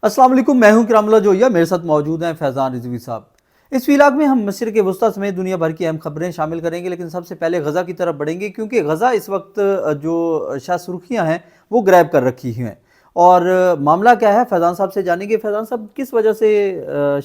السلام علیکم، میں ہوں کرام اللہ جویا، میرے ساتھ موجود ہیں فیضان رضوی صاحب۔ اس ویلاگ میں ہم مشرق وسطیٰ سمیت دنیا بھر کی اہم خبریں شامل کریں گے، لیکن سب سے پہلے غزہ کی طرف بڑھیں گے کیونکہ غزہ اس وقت جو شاہ سرخیاں ہیں وہ گریب کر رکھی ہیں۔ اور معاملہ کیا ہے فیضان صاحب سے جانیں گے۔ فیضان صاحب، کس وجہ سے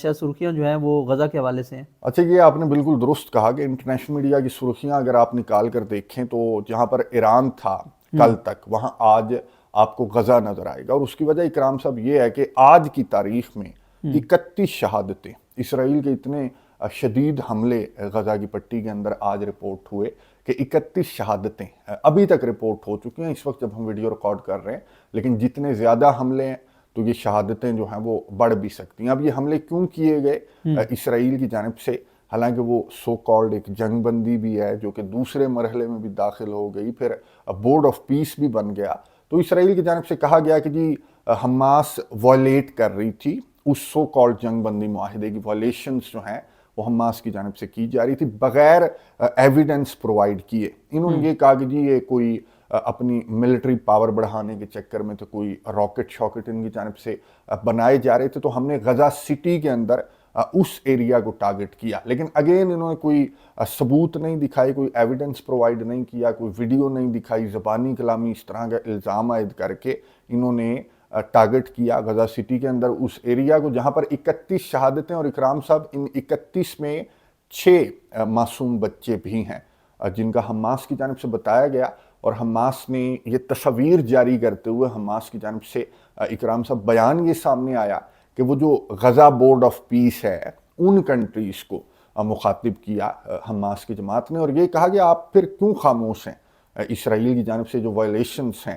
شاہ سرخیاں جو ہیں وہ غزہ کے حوالے سے ہیں؟ اچھا، یہ آپ نے بالکل درست کہا کہ انٹرنیشنل میڈیا کی سرخیاں اگر آپ نکال کر دیکھیں تو جہاں پر ایران تھا کل تک، وہاں آج آپ کو غزہ نظر آئے گا۔ اور اس کی وجہ اکرام صاحب یہ ہے کہ آج کی تاریخ میں 31 شہادتیں، اسرائیل کے اتنے شدید حملے غزہ کی پٹی کے اندر آج رپورٹ ہوئے کہ 31 شہادتیں ابھی تک رپورٹ ہو چکی ہیں اس وقت جب ہم ویڈیو ریکارڈ کر رہے ہیں، لیکن جتنے زیادہ حملے ہیں تو یہ شہادتیں جو ہیں وہ بڑھ بھی سکتی ہیں۔ اب یہ حملے کیوں کیے گئے اسرائیل کی جانب سے؟ حالانکہ وہ سو کالڈ ایک جنگ بندی بھی ہے جو کہ دوسرے مرحلے میں بھی داخل ہو گئی، پھر بورڈ آف پیس بھی بن گیا۔ تو اسرائیل کی جانب سے کہا گیا کہ جی حماس وائلیٹ کر رہی تھی، اس سو کالڈ جنگ بندی معاہدے کی وائلیشنز جو ہیں وہ حماس کی جانب سے کی جا رہی تھی بغیر ایویڈنس پرووائڈ کیے۔ انہوں نے یہ کہا کہ جی یہ کوئی اپنی ملٹری پاور بڑھانے کے چکر میں تو کوئی راکٹ شاکٹ ان کی جانب سے بنائے جا رہے تھے، تو ہم نے غزہ سٹی کے اندر اس ایریا کو ٹارگٹ کیا۔ لیکن اگین انہوں نے کوئی ثبوت نہیں دکھائی، کوئی ایویڈنس پرووائڈ نہیں کیا، کوئی ویڈیو نہیں دکھائی، زبانی کلامی اس طرح کا الزام عائد کر کے انہوں نے ٹارگٹ کیا غزہ سٹی کے اندر اس ایریا کو جہاں پر 31 شہادتیں، اور اکرام صاحب ان 31 میں 6 معصوم بچے بھی ہیں جن کا حماس کی جانب سے بتایا گیا۔ اور حماس نے یہ تصویر جاری کرتے ہوئے حماس کی جانب سے اکرام صاحب بیان یہ سامنے آیا کہ وہ جو غزہ بورڈ آف پیس ہے ان کنٹریز کو مخاطب کیا حماس کی جماعت نے، اور یہ کہا کہ آپ پھر کیوں خاموش ہیں؟ اسرائیل کی جانب سے جو وائلیشنز ہیں،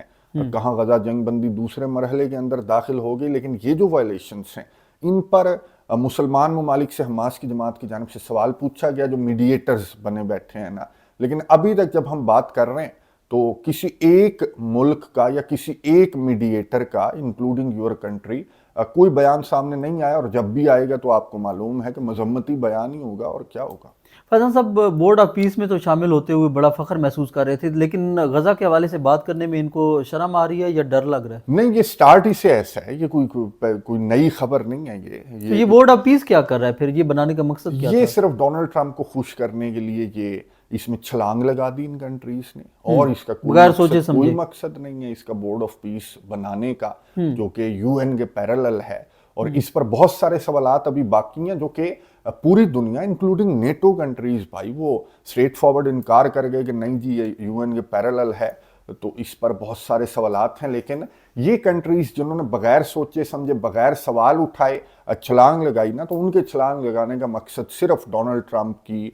کہاں غزہ جنگ بندی دوسرے مرحلے کے اندر داخل ہو گئی، لیکن یہ جو وائلیشنز ہیں ان پر مسلمان ممالک سے حماس کی جماعت کی جانب سے سوال پوچھا گیا جو میڈیٹرز بنے بیٹھے ہیں نا، لیکن ابھی تک جب ہم بات کر رہے ہیں تو کسی ایک ملک کا یا کسی ایک میڈیٹر کا انکلوڈنگ یور کنٹری کوئی بیان سامنے نہیں آیا، اور جب بھی آئے گا تو آپ کو معلوم ہے کہ مذمتی بیان ہی ہوگا اور کیا ہوگا۔ فیضان صاحب، بورڈ آف پیس میں تو شامل ہوتے ہوئے بڑا فخر محسوس کر رہے تھے، لیکن غزہ کے حوالے سے بات کرنے میں ان کو شرم آ رہی ہے یا ڈر لگ رہا ہے؟ نہیں، یہ سٹارٹ ہی سے ایسا ہے، یہ کوئی نئی خبر نہیں ہے۔ تو یہ بورڈ آف پیس کیا کر رہا ہے پھر؟ یہ بنانے کا مقصد کیا یہ تھا؟ صرف ڈونلڈ ٹرمپ کو خوش کرنے کے لیے یہ اس میں چھلانگ لگا دی ان کنٹریز نے، اور اس کا بغیر سوچے سمجھے کوئی مقصد نہیں ہے اس کا بورڈ آف پیس بنانے کا جو کہ یو این کے پیرالل ہے۔ اور اس پر بہت سارے سوالات ابھی باقی ہیں جو کہ پوری دنیا انکلوڈنگ نیٹو کنٹریز بھائی وہ اسٹریٹ فارورڈ انکار کر گئے کہ نہیں جی یہ یو این کے پیرالل ہے، تو اس پر بہت سارے سوالات ہیں۔ لیکن یہ کنٹریز جنہوں نے بغیر سوچے سمجھے بغیر سوال اٹھائے چھلانگ لگائی نا، تو ان کے چھلانگ لگانے کا مقصد صرف ڈونلڈ ٹرمپ کی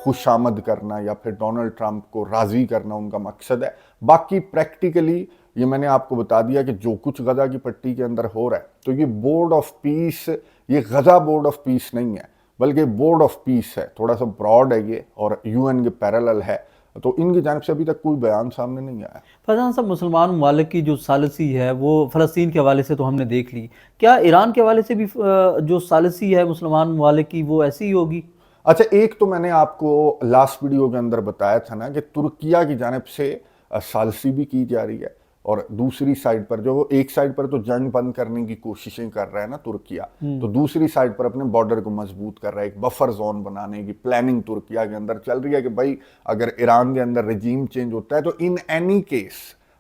خوش آمد کرنا یا پھر ڈونلڈ ٹرمپ کو راضی کرنا ان کا مقصد ہے۔ باقی پریکٹیکلی یہ میں نے آپ کو بتا دیا کہ جو کچھ غزہ کی پٹی کے اندر ہو رہا ہے، تو یہ بورڈ آف پیس، یہ غزہ بورڈ آف پیس نہیں ہے بلکہ بورڈ آف پیس ہے، تھوڑا سا براڈ ہے یہ، اور یو این کے پیرالل ہے، تو ان کی جانب سے ابھی تک کوئی بیان سامنے نہیں آیا۔ فیضان صاحب، مسلمان ممالک کی جو ثالثی ہے وہ فلسطین کے حوالے سے تو ہم نے دیکھ لی، کیا ایران کے حوالے سے بھی جو ثالثی ہے مسلمان ممالک کی وہ ایسی ہی ہوگی؟ اچھا، ایک تو میں نے آپ کو لاسٹ ویڈیو کے اندر بتایا تھا نا کہ ترکیہ کی جانب سے ثالثی بھی کی جا رہی ہے، اور دوسری سائڈ پر جو ایک سائڈ پر تو جنگ بند کرنے کی کوششیں کر رہا ہے نا ترکیہ، تو دوسری سائڈ پر اپنے بارڈر کو مضبوط کر رہا ہے، ایک بفر زون بنانے کی پلاننگ ترکیہ کے اندر چل رہی ہے کہ بھائی اگر ایران کے اندر رجیم چینج ہوتا ہے تو ان اینی کیس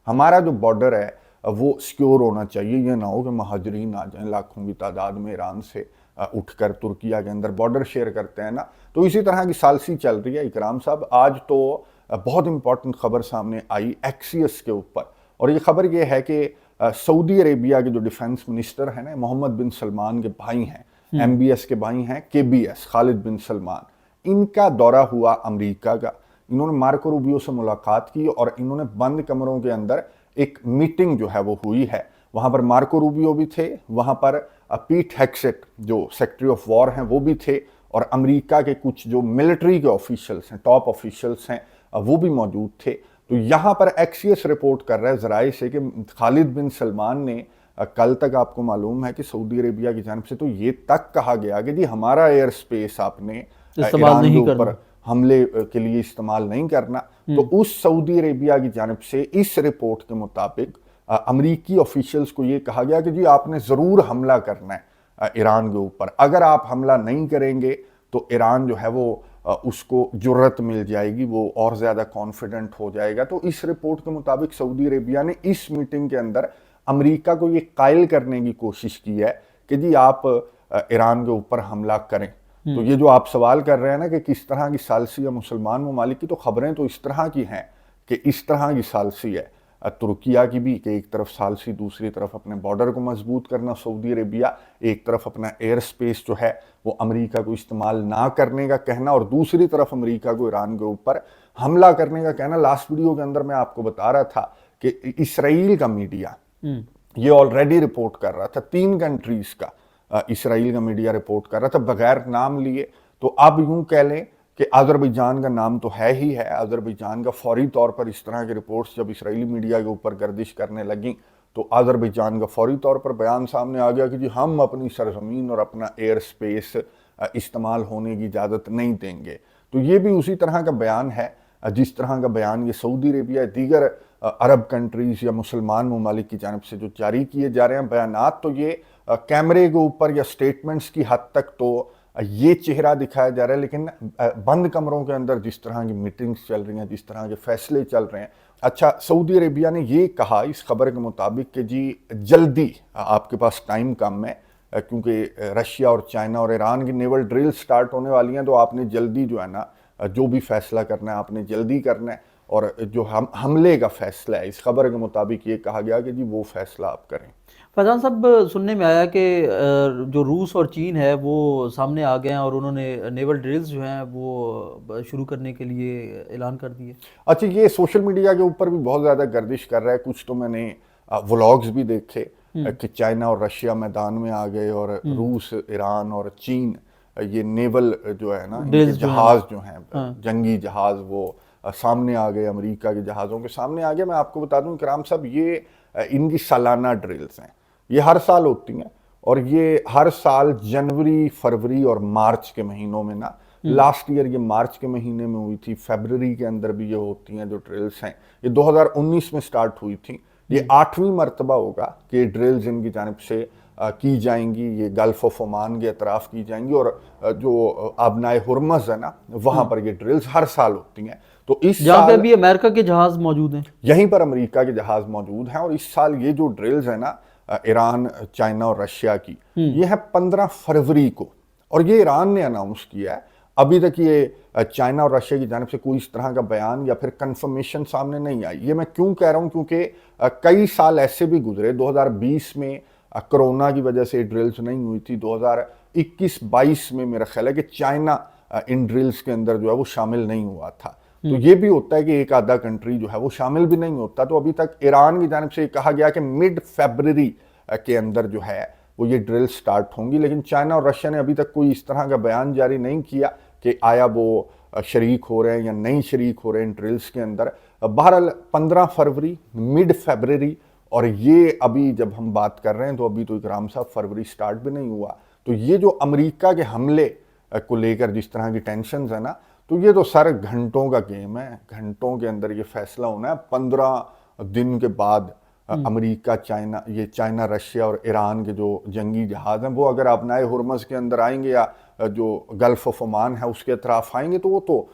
ہمارا جو بارڈر ہے وہ سیکیور ہونا چاہیے، یہ نہ ہو کہ مہاجرین آ جائیں لاکھوں کی تعداد میں ایران سے اٹھ کر ترکیہ کے اندر بارڈر شیئر کرتے ہیں نا۔ تو اسی طرح کی ثالثی چل رہی ہے اکرام صاحب۔ آج تو بہت امپورٹنٹ خبر سامنے آئی ایکسیس کے اوپر، اور یہ خبر یہ ہے کہ سعودی عربیہ کے جو ڈیفنس منسٹر ہیں نا، محمد بن سلمان کے بھائی ہیں، ایم بی ایس کے بھائی ہیں، کے بی ایس خالد بن سلمان، ان کا دورہ ہوا امریکہ کا۔ انہوں نے مارکو روبیو سے ملاقات کی اور انہوں نے بند کمروں کے اندر ایک میٹنگ جو ہے وہ ہوئی ہے، وہاں پر مارکو روبیو بھی تھے، وہاں پر پیٹ ہیکسٹ جو سیکٹری آف وار ہیں وہ بھی تھے، اور امریکہ کے کچھ جو ملٹری کے آفیشلز ہیں، ٹاپ آفیشلز ہیں، وہ بھی موجود تھے۔ تو یہاں پر ایکسیس رپورٹ کر رہا ہے ذرائع سے کہ خالد بن سلمان نے کل تک آپ کو معلوم ہے کہ سعودی عربیہ کی جانب سے تو یہ تک کہا گیا کہ جی ہمارا ایئر سپیس آپ نے ایران کے اوپر حملے کے لیے استعمال نہیں کرنا۔ تو اس سعودی عربیہ کی جانب سے اس رپورٹ کے مطابق امریکی آفیشلز کو یہ کہا گیا کہ جی آپ نے ضرور حملہ کرنا ہے ایران کے اوپر، اگر آپ حملہ نہیں کریں گے تو ایران جو ہے وہ اس کو جرت مل جائے گی، وہ اور زیادہ کانفیڈنٹ ہو جائے گا۔ تو اس رپورٹ کے مطابق سعودی عربیہ نے اس میٹنگ کے اندر امریکہ کو یہ قائل کرنے کی کوشش کی ہے کہ جی آپ ایران کے اوپر حملہ کریں۔ تو یہ جو آپ سوال کر رہے ہیں نا کہ کس طرح کی ثالثی ہے مسلمان ممالک کی، تو خبریں تو اس طرح کی ہیں کہ اس طرح کی ثالثی ہے ترکیہ کی بھی، کہ ایک طرف ثالثی، دوسری طرف اپنے بارڈر کو مضبوط کرنا سعودی عربیہ، ایک طرف اپنا ایئر سپیس جو ہے وہ امریکہ کو استعمال نہ کرنے کا کہنا، اور دوسری طرف امریکہ کو ایران کے اوپر حملہ کرنے کا کہنا۔ لاسٹ ویڈیو کے اندر میں آپ کو بتا رہا تھا کہ اسرائیل کا میڈیا یہ آلریڈی رپورٹ کر رہا تھا، 3 کنٹریز کا اسرائیل کا میڈیا رپورٹ کر رہا تھا بغیر نام لیے۔ تو اب یوں کہہ لیں کہ آذربائیجان کا نام تو ہے ہی ہے، آذربائیجان کا فوری طور پر اس طرح کے رپورٹس جب اسرائیلی میڈیا کے اوپر گردش کرنے لگیں تو آذربائیجان کا فوری طور پر بیان سامنے آ گیا کہ جی ہم اپنی سرزمین اور اپنا ایئر سپیس استعمال ہونے کی اجازت نہیں دیں گے۔ تو یہ بھی اسی طرح کا بیان ہے جس طرح کا بیان یہ سعودی عربیہ دیگر عرب کنٹریز یا مسلمان ممالک کی جانب سے جو جاری کیے جا رہے ہیں بیانات، تو یہ کیمرے کے اوپر یا سٹیٹمنٹس کی حد تک تو یہ چہرہ دکھایا جا رہا ہے، لیکن بند کمروں کے اندر جس طرح کی میٹنگز چل رہی ہیں، جس طرح کے فیصلے چل رہے ہیں۔ اچھا، سعودی عربیہ نے یہ کہا اس خبر کے مطابق کہ جی جلدی، آپ کے پاس ٹائم کم ہے کیونکہ رشیا اور چائنا اور ایران کی نیول ڈرل سٹارٹ ہونے والی ہیں، تو آپ نے جلدی جو ہے نا جو بھی فیصلہ کرنا ہے آپ نے جلدی کرنا ہے، اور جو حملے کا فیصلہ ہے اس خبر کے مطابق یہ کہا گیا کہ جی وہ فیصلہ آپ کریں۔ فیضان صاحب، سننے میں آیا کہ جو روس اور چین ہے وہ سامنے آ گئے ہیں اور انہوں نے نیول ڈرلز جو ہیں وہ شروع کرنے کے لیے اعلان کر دیے۔ اچھا، یہ سوشل میڈیا کے اوپر بھی بہت زیادہ گردش کر رہا ہے، کچھ تو میں نے ولاگز بھی دیکھے کہ چائنا اور رشیا میدان میں آ گئے اور روس، ایران اور چین یہ نیول جو ہے نا جہاز جو ہیں جنگی جہاز وہ سامنے آ گئے، امریکہ کے جہازوں کے سامنے آ گئے۔ میں آپ کو بتا دوں کرام صاحب، یہ ان کی سالانہ ڈرلز ہیں، یہ ہر سال ہوتی ہیں، اور یہ ہر سال جنوری، فروری اور مارچ کے مہینوں میں نا، لاسٹ ایئر یہ مارچ کے مہینے میں ہوئی تھی، فیبرری کے اندر بھی یہ ہوتی ہیں جو ڈرلز ہیں، یہ 2019 میں سٹارٹ ہوئی تھیں۔ یہ 8ویں مرتبہ ہوگا کہ ڈرلز ان کی جانب سے کی جائیں گی، یہ گلف آف عمان کے اطراف کی جائیں گی، اور جو آبنائے ہرمز ہے نا وہاں پر یہ ڈرلز ہر سال ہوتی ہیں۔ تو اس جہاں پہ ابھی امریکہ کے جہاز موجود ہیں، یہیں پر امریکہ کے جہاز موجود ہیں، اور اس سال یہ جو ڈرلز ہیں نا ایران، چائنا اور رشیا کی، یہ ہے 15 فروری کو، اور یہ ایران نے اناؤنس کیا ہے۔ ابھی تک یہ چائنا اور رشیا کی جانب سے کوئی اس طرح کا بیان یا پھر کنفرمیشن سامنے نہیں آئی۔ یہ میں کیوں کہہ رہا ہوں؟ کیونکہ کئی سال ایسے بھی گزرے، 2020 میں کرونا کی وجہ سے ڈرلز نہیں ہوئی تھی، 2021-22 میں میرا خیال ہے کہ چائنا ان ڈرلز کے اندر جو ہے وہ شامل نہیں ہوا تھا۔ تو یہ بھی ہوتا ہے کہ ایک آدھا کنٹری جو ہے وہ شامل بھی نہیں ہوتا۔ تو ابھی تک ایران کی جانب سے یہ کہا گیا کہ مڈ فیبرری کے اندر جو ہے وہ یہ ڈرل سٹارٹ ہوں گی، لیکن چائنا اور رشیا نے ابھی تک کوئی اس طرح کا بیان جاری نہیں کیا کہ آیا وہ شریک ہو رہے ہیں یا نہیں شریک ہو رہے ہیں ان ڈرلز کے اندر۔ بہرحال 15 فروری، مڈ فیبرری، اور یہ ابھی جب ہم بات کر رہے ہیں تو ابھی تو اکرام صاحب فروری سٹارٹ بھی نہیں ہوا۔ تو یہ جو امریکہ کے حملے کو لے کر جس طرح کی ٹینشنز ہیں نا، تو یہ تو سر گھنٹوں کا گیم ہے، گھنٹوں کے اندر یہ فیصلہ ہونا ہے۔ 15 دن کے بعد امریکہ، چائنا، رشیا اور ایران کے جو جنگی جہاز ہیں وہ اگر آبنائے ہرمز کے اندر آئیں گے یا جو گلف آف عمان ہے اس کے اطراف آئیں گے، تو وہ تو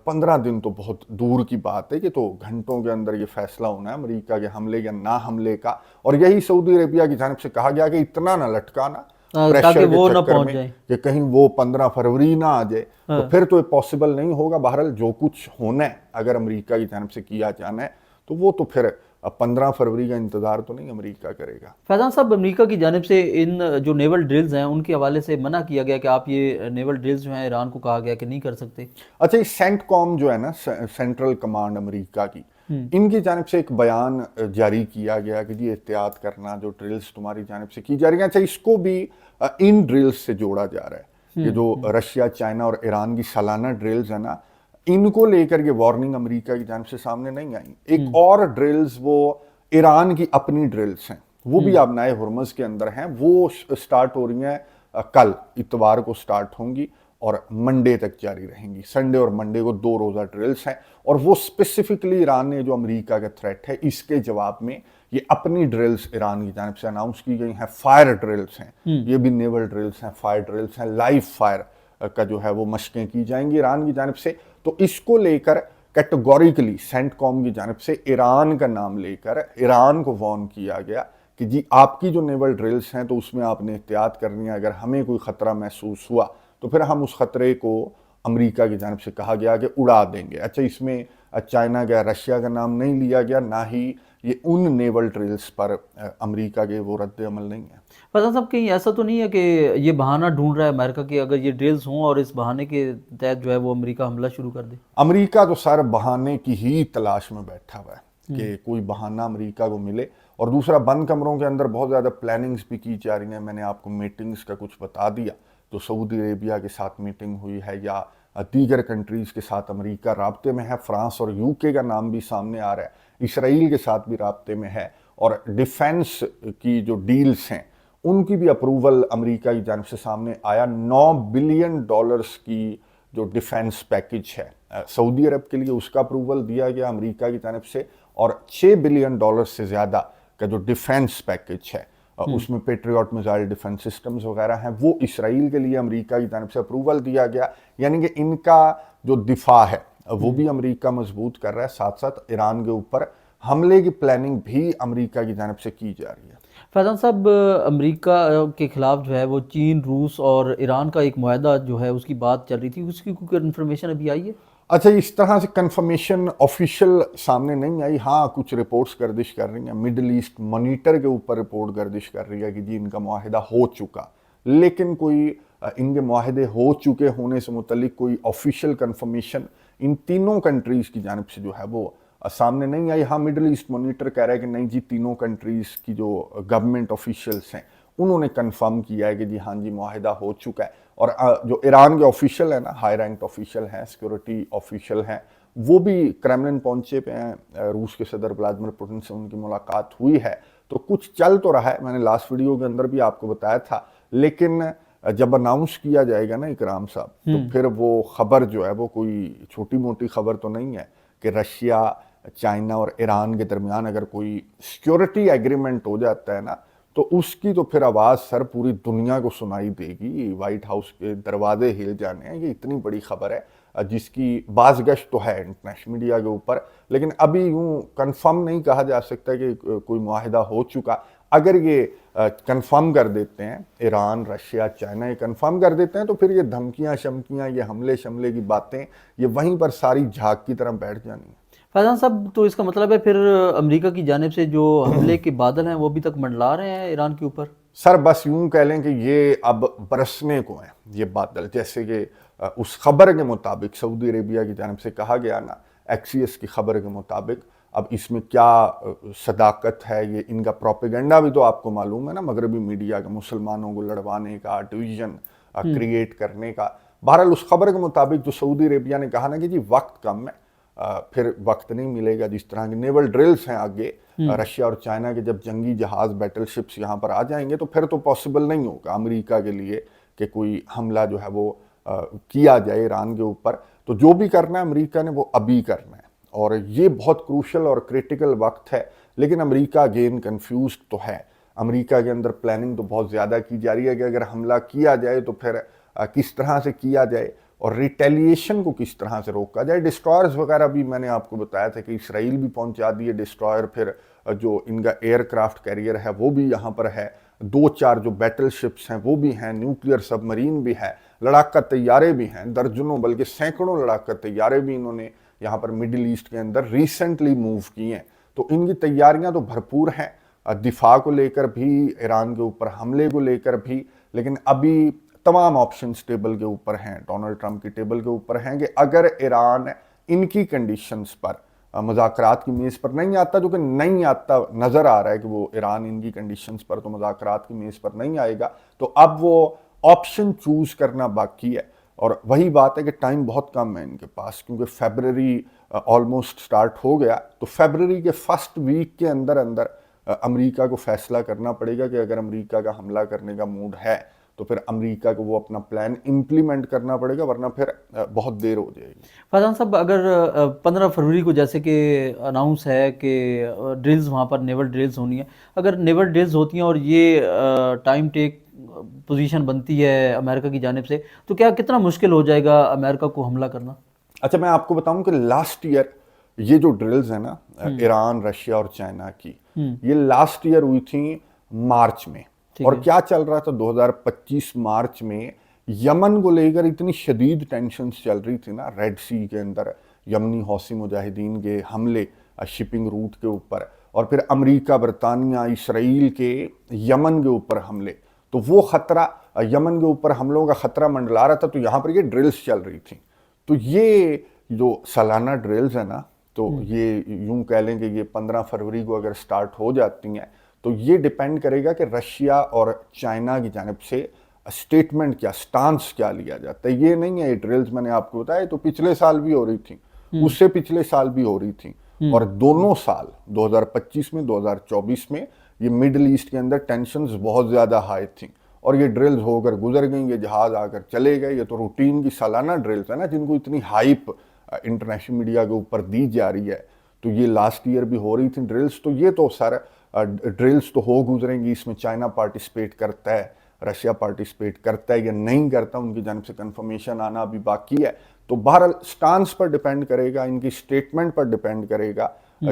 15 دن تو بہت دور کی بات ہے، کہ تو گھنٹوں کے اندر یہ فیصلہ ہونا ہے امریکہ کے حملے یا نہ حملے کا۔ اور یہی سعودی عربیہ کی جانب سے کہا گیا کہ اتنا نہ لٹکانا پریشر کے چکر میں کہ کہیں وہ 15 فروری نہ آ جائے، تو پھر تو پاسبل نہیں ہوگا۔ بہرحال جو کچھ ہونا ہے اگر امریکہ کی جانب سے کیا جانا ہے تو وہ تو پھر 15 فروری کا انتظار تو نہیں امریکہ کرے گا۔ فیضان صاحب، امریکہ کی جانب سے ان جو نیول ڈرلز ہیں ان کے حوالے سے منع کیا گیا کہ آپ یہ نیول ڈرلز جو ہیں ایران کو کہا گیا کہ نہیں کر سکتے۔ اچھا، یہ سینٹ کام جو ہے نا، سینٹرل کمانڈ امریکہ کی، ان کی جانب سے ایک بیان جاری کیا گیا کہ جی احتیاط کرنا، جو ڈرلز تمہاری جانب سے کی جا رہی ہیں۔ اچھا، اس کو بھی ان ڈرلز سے جوڑا جا رہا ہے، یہ جو رشیا، چائنا اور ایران کی سالانہ ڈرلز ہیں نا، ان کو لے کر یہ وارننگ امریکہ کی جانب سے سامنے نہیں آئی۔ ایک اور ڈرلز وہ ایران کی اپنی ڈرلز ہیں، وہ بھی آبنائے ہرمز کے اندر ہیں، وہ سٹارٹ ہو رہی ہیں کل اتوار کو سٹارٹ ہوں گی، اور منڈے تک جاری رہیں گی. سنڈے اور منڈے کو 2 روزہ ڈرلز ہیں, اور وہ اسپیسیفکلی ایران نے جو امریکہ کا تھریٹ ہے اس کے جواب میں یہ اپنی ڈرلز ایران کی جانب سے اناؤنس کی گئی ہیں. فائر ڈرلز ہیں, یہ بھی نیول ڈرلز ہیں, فائر ڈرلز ہیں, لائیو فائر کا جو ہے وہ مشقیں کی جائیں گی ایران کی جانب سے. تو اس کو لے کر کیٹیگوریکلی سینٹ کام کی جانب سے ایران کا نام لے کر ایران کو وارن کیا گیا کہ جی آپ کی جو نیول ڈرلز ہیں تو اس میں آپ نے احتیاط کرنی ہے, اگر ہمیں کوئی خطرہ محسوس ہوا تو پھر ہم اس خطرے کو امریکہ کی جانب سے کہا گیا کہ اڑا دیں گے. اچھا, اس میں چائنا کا, رشیا کا نام نہیں لیا گیا, نہ ہی یہ ان نیول ڈرلز پر امریکہ کے وہ رد عمل نہیں ہے. فیضان صاحب, کہیں ایسا تو نہیں ہے کہ یہ بہانہ ڈھونڈ رہا ہے امریکہ کہ اگر یہ ڈرلز ہوں اور اس بہانے کے تحت جو ہے وہ امریکہ حملہ شروع کر دے؟ امریکہ تو سر بہانے کی ہی تلاش میں بیٹھا ہوا ہے کہ کوئی بہانہ امریکہ کو ملے. اور دوسرا, بند کمروں کے اندر بہت زیادہ پلاننگز بھی کی جا رہی ہیں. میں نے آپ کو میٹنگز کا کچھ بتا دیا, تو سعودی عربیہ کے ساتھ میٹنگ ہوئی ہے یا دیگر کنٹریز کے ساتھ امریکہ رابطے میں ہے. فرانس اور یو کے کا نام بھی سامنے آ رہا ہے, اسرائیل کے ساتھ بھی رابطے میں ہے, اور ڈیفینس کی جو ڈیلز ہیں ان کی بھی اپروول امریکہ کی جانب سے سامنے آیا. $9 بلین کی جو ڈیفینس پیکج ہے سعودی عرب کے لیے, اس کا اپروول دیا گیا امریکہ کی جانب سے. اور $6 بلین سے زیادہ کا جو ڈیفینس پیکج ہے اس میں پیٹریوٹ میزائل ڈیفینس سسٹمز وغیرہ ہیں, وہ اسرائیل کے لیے امریکہ کی جانب سے اپروول دیا گیا. یعنی کہ ان کا جو دفاع ہے وہ بھی امریکہ مضبوط کر رہا ہے, ساتھ ساتھ ایران کے اوپر حملے کی پلاننگ بھی امریکہ کی جانب سے کی جا رہی ہے. فیضان صاحب, امریکہ کے خلاف جو ہے وہ چین, روس اور ایران کا ایک معاہدہ جو ہے اس کی بات چل رہی تھی, اس کی کوئی انفارمیشن ابھی آئی ہے؟ اچھا, اس طرح سے کنفرمیشن آفیشیل سامنے نہیں آئی. ہاں, کچھ رپورٹس گردش کر رہی ہیں. مڈل ایسٹ مانیٹر کے اوپر رپورٹ گردش کر رہی ہے کہ جی ان کا معاہدہ ہو چکا, لیکن کوئی ان کے معاہدے ہو چکے ہونے سے متعلق کوئی آفیشیل کنفرمیشن ان تینوں کنٹریز کی جانب سے جو ہے وہ سامنے نہیں آئی. ہاں, مڈل ایسٹ مانیٹر کہہ رہا ہے کہ نہیں جی, تینوں کنٹریز کی جو گورنمنٹ آفیشیلس ہیں انہوں نے کنفرم کیا ہے کہ جی ہاں جی معاہدہ ہو چکا ہے. اور جو ایران کے آفیشیل ہیں نا, ہائی رینک آفیشیل ہیں, سیکورٹی آفیشیل ہیں, وہ بھی کرملن پہنچے پہ ہیں. روس کے صدر ولادیمیر پوٹن سے ان کی ملاقات ہوئی ہے, تو کچھ چل تو رہا ہے. میں نے لاسٹ ویڈیو کے اندر بھی آپ کو بتایا تھا, لیکن جب اناؤنس کیا جائے گا نا اکرام صاحب, تو پھر وہ خبر جو ہے وہ کوئی چھوٹی موٹی خبر تو نہیں ہے کہ رشیا, چائنا اور ایران کے درمیان اگر کوئی سیکورٹی ایگریمنٹ ہو جاتا ہے نا, تو اس کی تو پھر آواز سر پوری دنیا کو سنائی دے گی. وائٹ ہاؤس کے دروازے ہل جانے ہیں. یہ اتنی بڑی خبر ہے جس کی باز گشت تو ہے انٹرنیشنل میڈیا کے اوپر, لیکن ابھی یوں کنفرم نہیں کہا جا سکتا کہ کوئی معاہدہ ہو چکا. اگر یہ کنفرم کر دیتے ہیں, ایران, رشیا, چائنا یہ کنفرم کر دیتے ہیں, تو پھر یہ دھمکیاں شمکیاں, یہ حملے شملے کی باتیں, یہ وہیں پر ساری جھاگ کی طرح بیٹھ جانی ہیں. فیضان صاحب, تو اس کا مطلب ہے پھر امریکہ کی جانب سے جو حملے کے بادل ہیں وہ ابھی تک منڈلا رہے ہیں ایران کے اوپر؟ سر بس یوں کہہ لیں کہ یہ اب برسنے کو ہیں یہ بادل. جیسے کہ اس خبر کے مطابق سعودی عربیہ کی جانب سے کہا گیا نا, ایکسیس کی خبر کے مطابق, اب اس میں کیا صداقت ہے, یہ ان کا پروپیگنڈا بھی تو آپ کو معلوم ہے نا, مغربی میڈیا کا, مسلمانوں کو لڑوانے کا, ڈویژن کریٹ کرنے کا. بہرحال اس خبر کے مطابق جو سعودی عربیہ نے کہا نا کہ جی وقت کم ہے, پھر وقت نہیں ملے گا. جس طرح کے نیول ڈرلز ہیں آگے رشیا اور چائنا کے, جب جنگی جہاز بیٹل شپس یہاں پر آ جائیں گے تو پھر تو پاسبل نہیں ہوگا امریکہ کے لیے کہ کوئی حملہ جو ہے وہ کیا جائے ایران کے اوپر. تو جو بھی کرنا ہے امریکہ نے وہ ابھی کرنا ہے, اور یہ بہت کروشل اور کریٹیکل وقت ہے. لیکن امریکہ اگین کنفیوزڈ تو ہے. امریکہ کے اندر پلاننگ تو بہت زیادہ کی جا رہی ہے کہ اگر حملہ کیا جائے تو پھر کس طرح سے کیا جائے, اور ریٹیلیشن کو کس طرح سے روکا جائے. ڈسٹرائرز وغیرہ بھی میں نے آپ کو بتایا تھا کہ اسرائیل بھی پہنچا دیے ڈسٹرائر, پھر جو ان کا ایئر کرافٹ کیریئر ہے وہ بھی یہاں پر ہے, 2-4 جو بیٹل شپس ہیں وہ بھی ہیں, نیوکلیئر سب مرین بھی ہے, لڑاکا طیارے بھی ہیں, درجنوں بلکہ سینکڑوں لڑاکا طیارے بھی انہوں نے یہاں پر مڈل ایسٹ کے اندر ریسنٹلی موو کیے ہیں. تو ان کی تیاریاں تو بھرپور ہیں, دفاع کو لے کر بھی, ایران کے اوپر حملے کو لے کر بھی. لیکن ابھی تمام آپشنز ٹیبل کے اوپر ہیں, ڈونلڈ ٹرمپ کی ٹیبل کے اوپر ہیں, کہ اگر ایران ان کی کنڈیشنز پر مذاکرات کی میز پر نہیں آتا, جو کہ نہیں آتا نظر آ رہا ہے کہ وہ ایران ان کی کنڈیشنز پر تو مذاکرات کی میز پر نہیں آئے گا, تو اب وہ آپشن چوز کرنا باقی ہے. اور وہی بات ہے کہ ٹائم بہت کم ہے ان کے پاس, کیونکہ فیبرری آلموسٹ سٹارٹ ہو گیا. تو فیبرری کے فرسٹ ویک کے اندر امریکہ کو فیصلہ کرنا پڑے گا کہ اگر امریکہ کا حملہ کرنے کا موڈ ہے تو پھر امریکہ کو وہ اپنا پلان امپلیمنٹ کرنا پڑے گا، ورنہ پھر بہت دیر ہو جائے گی۔ فیضان صاحب، اگر 15 فروری کو جیسے کہ اناؤنس ہے کہ ڈرلز وہاں پر نیول ڈرلز ہونی ہے، اگر نیول ڈرلز ہوتی ہیں اور یہ ٹائم ٹیک پوزیشن بنتی ہے امریکہ کی جانب سے، تو کیا کتنا مشکل ہو جائے گا امریکہ کو حملہ کرنا؟ اچھا، میں آپ کو بتاؤں کہ لاسٹ ایئر یہ جو ڈرلز ہیں نا ایران، رشیا اور چائنا کی، یہ لاسٹ ایئر ہوئی تھیں مارچ میں، اور کیا چل رہا تھا 2025 مارچ میں یمن کو لے کر اتنی شدید ٹینشنز چل رہی تھی نا، ریڈ سی کے اندر یمنی حوثی مجاہدین کے حملے شپنگ روٹ کے اوپر، اور پھر امریکہ، برطانیہ، اسرائیل کے یمن کے اوپر حملے، تو وہ خطرہ یمن کے اوپر حملوں کا خطرہ منڈلا رہا تھا، تو یہاں پر یہ ڈرلز چل رہی تھیں۔ تو یہ جو سالانہ ڈرلز ہیں نا، تو یہ یوں کہہ لیں کہ یہ 15 فروری کو اگر سٹارٹ ہو جاتی ہیں تو یہ ڈیپینڈ کرے گا کہ رشیا اور چائنا کی جانب سے اسٹیٹمنٹ کیا، سٹانس کیا لیا جاتا ہے۔ یہ نہیں ہے یہ ڈرلز میں نے آپ کو بتایا تو پچھلے سال بھی ہو رہی تھیں، اس سے پچھلے سال بھی ہو رہی تھیں، اور دونوں سال 2025 میں 2024 میں یہ مڈل ایسٹ کے اندر ٹینشنز بہت زیادہ ہائی تھیں، اور یہ ڈرلز ہو کر گزر گئیں، یہ جہاز آ کر چلے گئے۔ یہ تو روٹین کی سالانہ ڈرلز ہیں نا، جن کو اتنی ہائپ انٹرنیشنل میڈیا کے اوپر دی جا رہی ہے، تو یہ لاسٹ ایئر بھی ہو رہی تھیں ڈرلز، تو یہ تو سارا ڈرلز تو ہو گزریں گی۔ اس میں چائنا پارٹیسپیٹ کرتا ہے، رشیا پارٹیسپیٹ کرتا ہے یا نہیں کرتا، ان کی جانب سے کنفرمیشن آنا ابھی باقی ہے۔ تو بہرحال سٹانس پر ڈیپینڈ کرے گا، ان کی سٹیٹمنٹ پر ڈیپینڈ کرے گا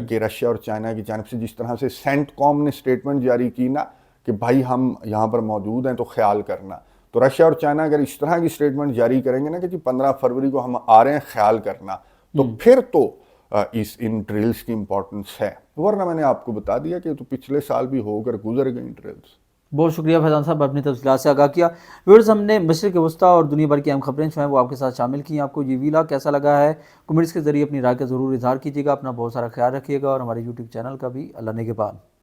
کہ رشیا اور چائنا کی جانب سے جس طرح سے سینٹ کام نے سٹیٹمنٹ جاری کی نا کہ بھائی ہم یہاں پر موجود ہیں تو خیال کرنا، تو رشیا اور چائنا اگر اس طرح کی سٹیٹمنٹ جاری کریں گے نا کہ جی 15 فروری کو ہم آ رہے ہیں، خیال کرنا، تو پھر تو ان ڈرلز کی امپورٹنس ہے، ورنہ میں نے آپ کو بتا دیا کہ تو پچھلے سال بھی ہو کر گزر گئیں ڈرلز۔ بہت شکریہ فیضان صاحب، اپنی تفصیلات سے آگاہ کیا۔ ویورز، ہم نے مشرق وسطیٰ اور دنیا بھر کی اہم خبریں جو ہیں وہ آپ کے ساتھ شامل کی ہیں۔ آپ کو یہ ویلاگ کیسا لگا ہے کمنٹس کے ذریعے اپنی رائے کا ضرور اظہار کیجیے گا۔ اپنا بہت سارا خیال رکھیے گا، اور ہمارے یوٹیوب چینل کا بھی اللہ نگہبان۔